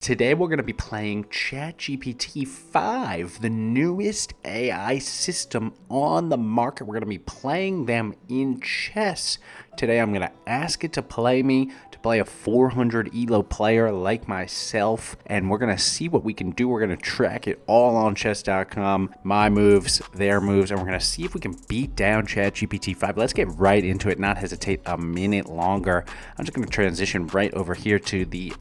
Today we're going to be playing ChatGPT-5, the newest AI system on the market. We're going to be playing them in chess. Today I'm going to ask it to play a 400 ELO player like myself, and we're going to see what we can do. We're going to track it all on chess.com, my moves, their moves, and we're going to see if we can beat down ChatGPT-5. Let's get right into it, not hesitate a minute longer. I'm just going to transition right over here to the, we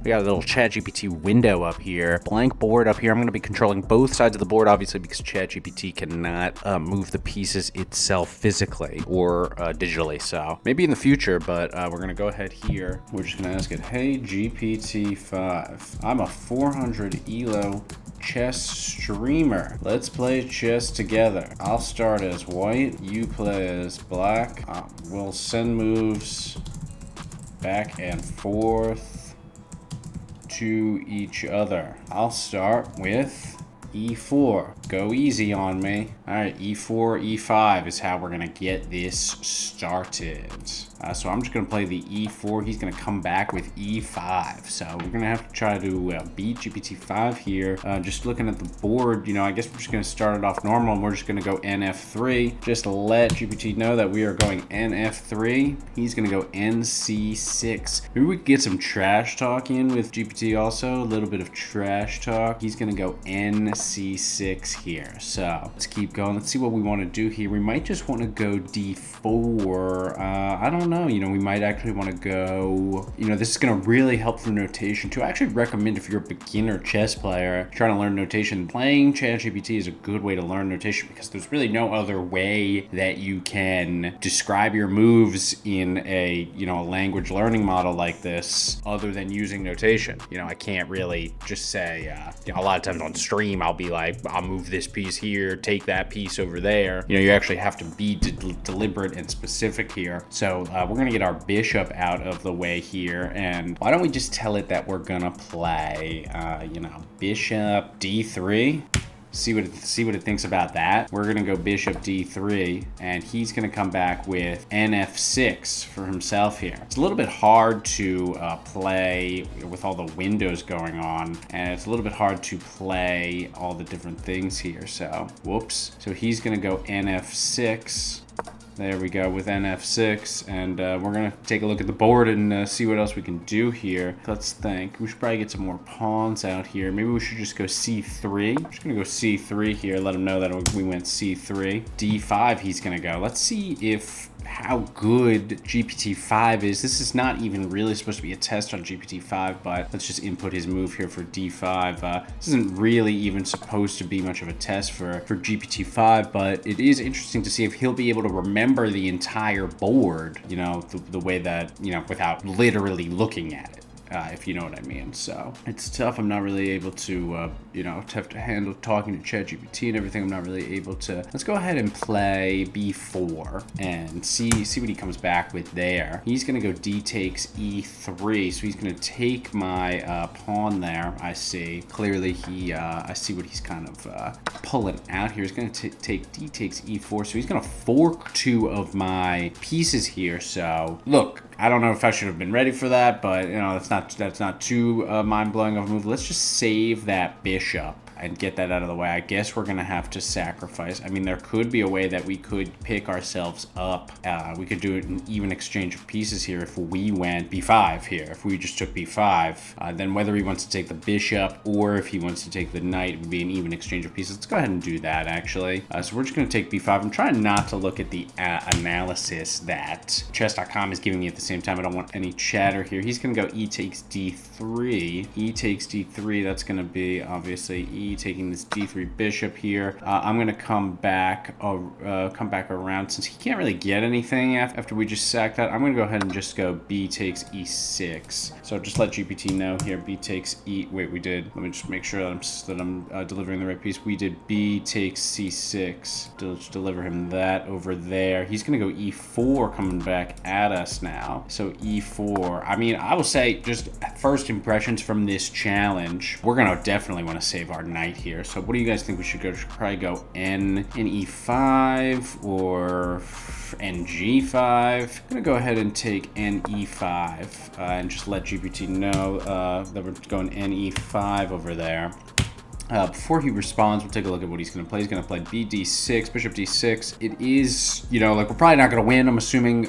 got a little ChatGPT window up here, blank board up here. I'm going to be controlling both sides of the board, obviously, because ChatGPT cannot move the pieces itself physically or digitally. So maybe in the future, but we're going to go ahead here. We're just going to ask it, hey, GPT-5, I'm a 400 ELO chess streamer. Let's play chess together. I'll start as white, you play as black. We'll send moves back and forth to each other. I'll start with E4. Go easy on me. All right, E4, E5 is how we're gonna get this started. So I'm just gonna play the E4. He's gonna come back with E5. So we're gonna have to try to beat GPT-5 here. Just looking at the board, you know, I guess we're just gonna start it off normal and we're just gonna go NF3. Just to let GPT know that we are going NF3. He's gonna go NC6. Maybe we could get some trash talk in with GPT also. A little bit of trash talk. He's gonna go NC6 here. So let's keep going. Let's see what we want to do here. We might just want to go D4. I don't know. You know, we might actually want to go, you know, this is going to really help for notation too. I actually recommend if you're a beginner chess player trying to learn notation, playing ChatGPT is a good way to learn notation because there's really no other way that you can describe your moves in a, you know, a language learning model like this other than using notation. You know, I can't really just say, you know, a lot of times on stream, I'll be like, I'll move this piece here, take that piece over there. You know, you actually have to be deliberate and specific here. So we're gonna get our bishop out of the way here, and why don't we just tell it that we're gonna play, you know, bishop D3. See what it thinks about that. We're gonna go bishop D3, and he's gonna come back with NF6 for himself here. It's a little bit hard to play with all the windows going on, and it's a little bit hard to play all the different things here. So, whoops. So he's gonna go NF6. There we go with NF6, and we're gonna take a look at the board and see what else we can do here. Let's think. We should probably get some more pawns out here. Maybe we should just go C3. I'm just gonna go C3 here, let him know that we went C3. D5 he's gonna go. Let's see how good GPT-5 is. This is not even really supposed to be a test on GPT-5, but let's just input his move here for D5. This isn't really even supposed to be much of a test for GPT-5, but it is interesting to see if he'll be able to remember the entire board, you know, the way that, you know, without literally looking at it. If you know what I mean. So it's tough. I'm not really able to, you know, have to handle talking to ChatGPT and everything. I'm not really able to. Let's go ahead and play B4 and see what he comes back with there. He's gonna go D takes E3, so he's gonna take my pawn there. I see clearly I see what he's kind of pulling out here. He's gonna take D takes E4, so he's gonna fork two of my pieces here. So look, I don't know if I should have been ready for that, but you know, that's not too mind-blowing of a move. Let's just save that bishop and get that out of the way. I guess we're gonna have to sacrifice. I mean, there could be a way that we could pick ourselves up. We could do an even exchange of pieces here if we went B5 here. If we just took B5, then whether he wants to take the bishop or if he wants to take the knight, it would be an even exchange of pieces. Let's go ahead and do that, actually. So we're just gonna take B5. I'm trying not to look at the analysis that chess.com is giving me at the same time. I don't want any chatter here. He's gonna go E takes D3. E takes D3, that's gonna be obviously E taking this D3 bishop here. I'm gonna come back around since he can't really get anything after we just sacked that. I'm gonna go ahead and just go B takes E6. So just let GPT know here. B takes E. Wait, we did. Let me just make sure that I'm delivering the right piece. We did B takes C6. Just deliver him that over there. He's gonna go E4 coming back at us now. So E4. I mean, I will say just first impressions from this challenge. We're gonna definitely want to save our knight knight here. So what do you guys think we should go? Should probably go n e5 or n g5. I'm gonna go ahead and take n e5 and just let GPT know that we're going n e5 over there. Before he responds, we'll take a look at what he's going to play. He's going to play bd6, bishop d6. It is, you know, like we're probably not going to win. I'm assuming,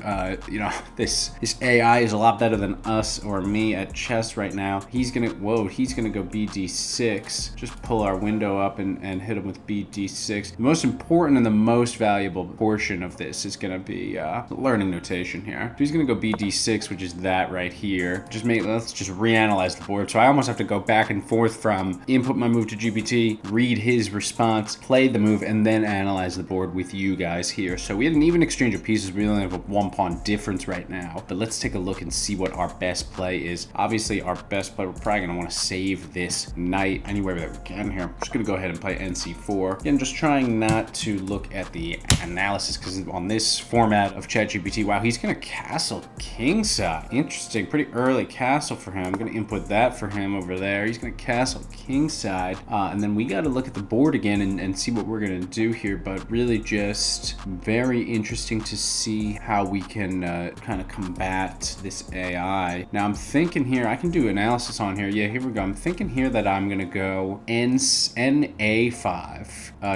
you know, this AI is a lot better than us or me at chess right now. He's going to, he's going to go bd6. Just pull our window up and hit him with bd6. The most important and the most valuable portion of this is going to be learning notation here. So he's going to go bd6, which is that right here. Let's just reanalyze the board. So I almost have to go back and forth from input my move to GPT, read his response, play the move, and then analyze the board with you guys here. So we had an even exchange of pieces. We only have a 1 pawn difference right now, but let's take a look and see what our best play is. Obviously, our best play, we're probably going to want to save this knight anywhere that we can here. I'm just going to go ahead and play nc4. Again, just trying not to look at the analysis, because on this format of ChatGPT, wow, he's going to castle kingside. Interesting, pretty early castle for him. I'm going to input that for him over there. He's going to castle kingside. And then we got to look at the board again and see what we're going to do here, but really just very interesting to see how we can kind of combat this AI. Now I'm thinking here, I can do analysis on here. Yeah, here we go. I'm thinking here that I'm going to go NA5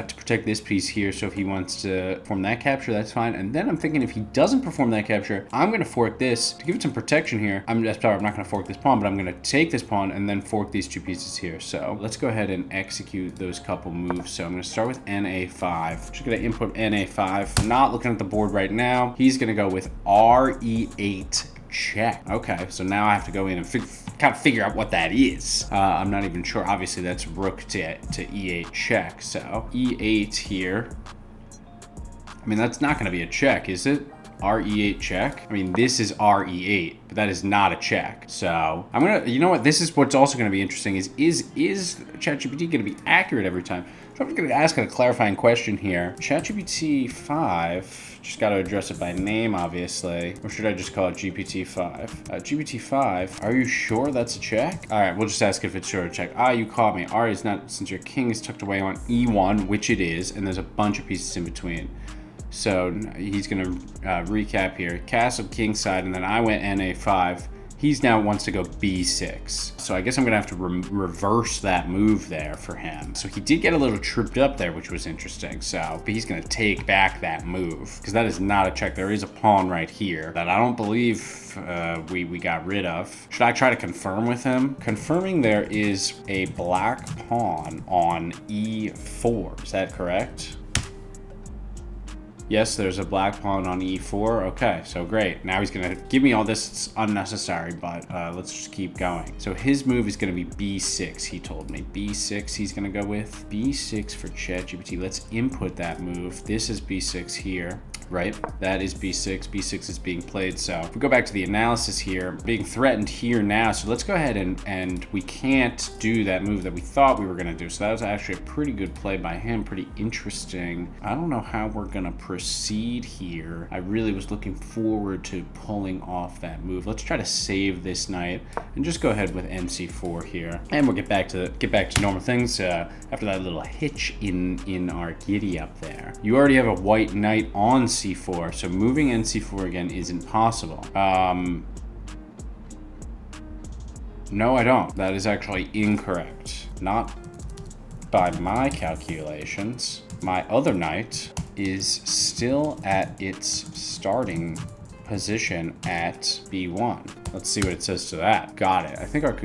to protect this piece here. So if he wants to perform that capture, that's fine. And then I'm thinking if he doesn't perform that capture, I'm going to fork this to give it some protection here. I'm not going to fork this pawn, but I'm going to take this pawn and then fork these two pieces here. So let's go ahead and execute those couple moves. So I'm going to start with NA5. Just going to input NA5. Not looking at the board right now. He's going to go with RE8 check. Okay, so now I have to go in and kind of figure out what that is. I'm not even sure. Obviously, that's rook to E8 check. So E8 here. I mean, that's not going to be a check, is it? RE8 check. I mean, this is RE8, but that is not a check. So I'm gonna, you know what? This is what's also going to be interesting is ChatGPT going to be accurate every time? So I'm just going to ask a clarifying question here. ChatGPT-5, just got to address it by name, obviously. Or should I just call it GPT-5? GPT-5, are you sure that's a check? All right, we'll just ask if it's sure a check. You caught me. Is not, since your king is tucked away on E1, which it is, and there's a bunch of pieces in between. So he's going to recap here. Castle kingside, and then I went NA5. He's now wants to go B6. So I guess I'm going to have to reverse that move there for him. So he did get a little tripped up there, which was interesting. So, but he's going to take back that move because that is not a check. There is a pawn right here that I don't believe we got rid of. Should I try to confirm with him? Confirming there is a black pawn on E4. Is that correct? Yes, there's a black pawn on E4. Okay, so great. Now he's going to give me all this. It's unnecessary, but let's just keep going. So his move is going to be B6, he told me. B6 he's going to go with. B6 for ChatGPT. Let's input that move. This is B6 here. Right, that is B6. B6 is being played. So if we go back to the analysis here, being threatened here now. So let's go ahead and we can't do that move that we thought we were going to do. So that was actually a pretty good play by him. Pretty interesting. I don't know how we're going to proceed here. I really was looking forward to pulling off that move. Let's try to save this knight and just go ahead with NC4 here, and we'll get back to normal things after that little hitch in our giddy up there. You already have a white knight on C4, so moving NC4 again is impossible. No, I don't. That is actually incorrect. Not by my calculations. My other knight is still at its starting position at B1. Let's see what it says to that. Got it. I think our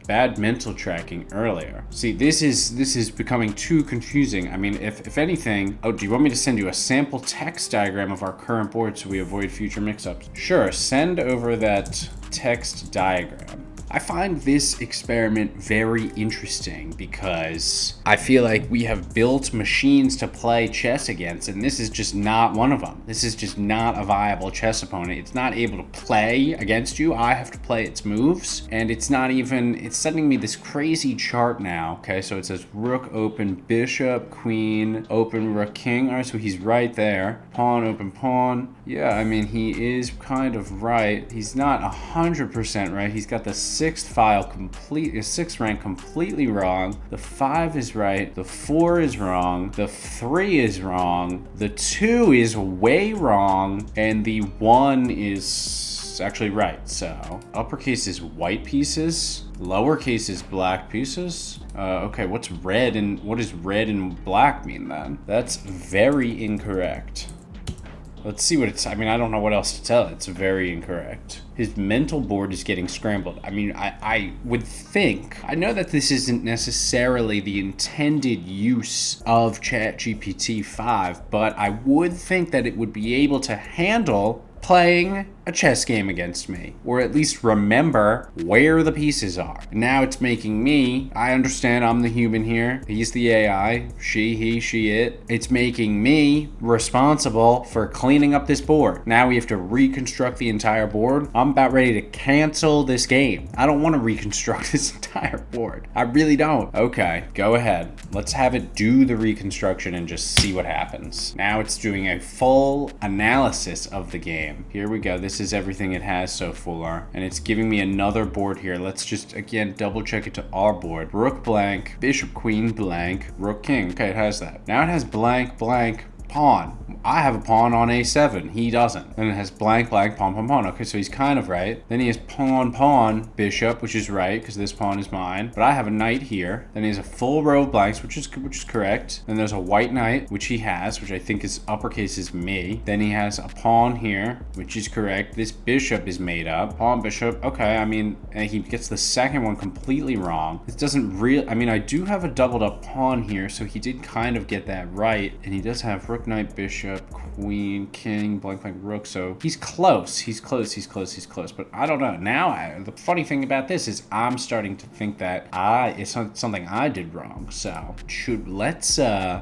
bad mental tracking earlier. See, this is becoming too confusing. I mean, if anything, do you want me to send you a sample text diagram of our current board so we avoid future mix-ups? Sure, send over that text diagram. I find this experiment very interesting because I feel like we have built machines to play chess against, and this is just not one of them. This is just not a viable chess opponent. It's not able to play against you. I have to play its moves, and it's not even, it's sending me this crazy chart now. Okay, so it says rook open, bishop, queen, open, rook, king. All right, so he's right there. Pawn, open, pawn. Yeah, I mean, he is kind of right. He's not 100% right. He's got the sixth rank completely wrong. The 5 is right. The 4 is wrong. The 3 is wrong. The 2 is way wrong. And the 1 is actually right. So uppercase is white pieces. Lowercase is black pieces. Okay, what does red and black mean then? That's very incorrect. Let's see what it's, I don't know what else to tell. It's very incorrect. His mental board is getting scrambled. I would think, I know that this isn't necessarily the intended use of ChatGPT-5, but I would think that it would be able to handle playing a chess game against me, or at least remember where the pieces are. Now it's making me, I understand I'm the human here, he's the AI, she, he, she, it. It's making me responsible for cleaning up this board. Now we have to reconstruct the entire board. I'm about ready to cancel this game. I don't want to reconstruct this entire board. I really don't. Okay, go ahead. Let's have it do the reconstruction and just see what happens. Now it's doing a full analysis of the game. Here we go. This is everything it has so far, and it's giving me another board here. Let's just again double check it to our board. Rook blank, bishop queen blank, rook king. Okay, it has that. Now it has blank blank pawn. I have a pawn on a7. He doesn't. Then it has blank, blank, pawn, pawn, pawn. Okay, so he's kind of right. Then he has pawn, pawn, bishop, which is right because this pawn is mine. But I have a knight here. Then he has a full row of blanks, which is correct. Then there's a white knight, which he has, which I think is uppercase is me. Then he has a pawn here, which is correct. This bishop is made up. Pawn, bishop. Okay, he gets the second one completely wrong. This doesn't really. I do have a doubled up pawn here, so he did kind of get that right. And he does have rook, knight, bishop, queen, king, blank, blank, rook. So he's close. He's close. But I don't know. Now, the funny thing about this is I'm starting to think that it's something I did wrong. So let's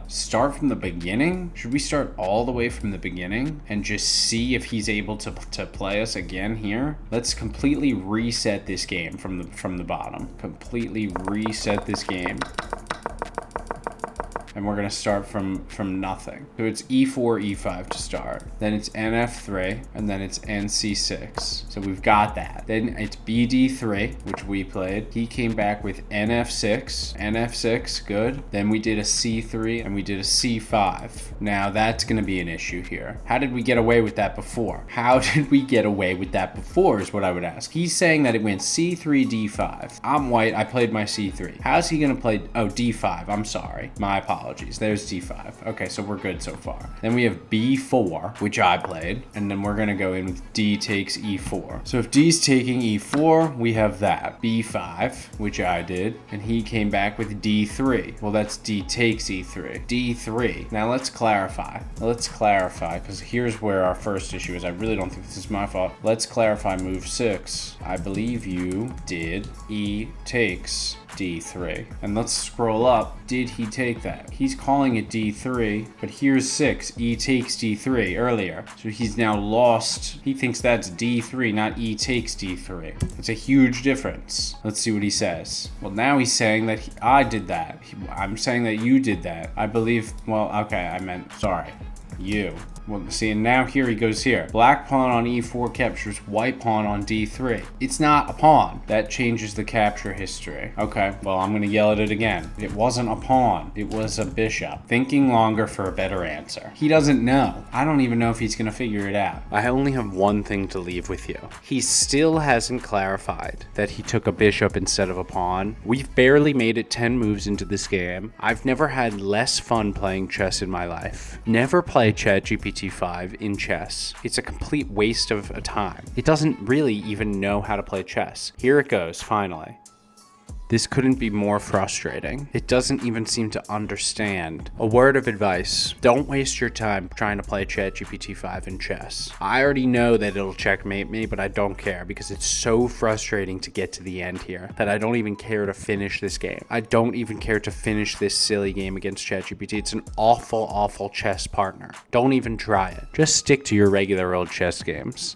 start from the beginning. Should we start all the way from the beginning and just see if he's able to play us again here? Let's completely reset this game from the bottom. Completely reset this game. And we're going to start from nothing. So it's e4, e5 to start. Then it's nf3, and then it's nc6. So we've got that. Then it's bd3, which we played. He came back with nf6. nf6, good. Then we did a c3, and we did a c5. Now that's going to be an issue here. How did we get away with that before? How did we get away with that before is what I would ask. He's saying that it went c3, d5. I'm white. I played my c3. How's he going to play? Oh, d5. I'm sorry. My apologies. There's d5. Okay, so we're good so far. Then we have b4, which I played, and then we're gonna go in with d takes e4. So if d's taking e4, we have that. b5, which I did, and he came back with d3. Well, that's d takes e3. d3. Now let's clarify. Because here's where our first issue is. I really don't think this is my fault. Let's clarify move 6. I believe you did e takes d3. And let's scroll up. Did he take that? He's calling it d3, but here's 6. E takes d3 earlier. So he's now lost. He thinks that's d3, not e takes d3. That's a huge difference. Let's see what he says. Well, now he's saying that I did that. I'm saying that you did that. I believe, well, okay, sorry. You. Well, see, and now here he goes here. Black pawn on e4 captures white pawn on d3. It's not a pawn. That changes the capture history. Okay, well, I'm gonna yell at it again. It wasn't a pawn. It was a bishop. Thinking longer for a better answer. He doesn't know. I don't even know if he's gonna figure it out. I only have one thing to leave with you. He still hasn't clarified that he took a bishop instead of a pawn. We've barely made it 10 moves into this game. I've never had less fun playing chess in my life. Never play ChatGPT-5 in chess. It's a complete waste of a time. It doesn't really even know how to play chess. Here it goes, finally. This couldn't be more frustrating. It doesn't even seem to understand. A word of advice, don't waste your time trying to play ChatGPT-5 in chess. I already know that it'll checkmate me, but I don't care because it's so frustrating to get to the end here that I don't even care to finish this game. I don't even care to finish this silly game against ChatGPT. It's an awful, awful chess partner. Don't even try it. Just stick to your regular old chess games.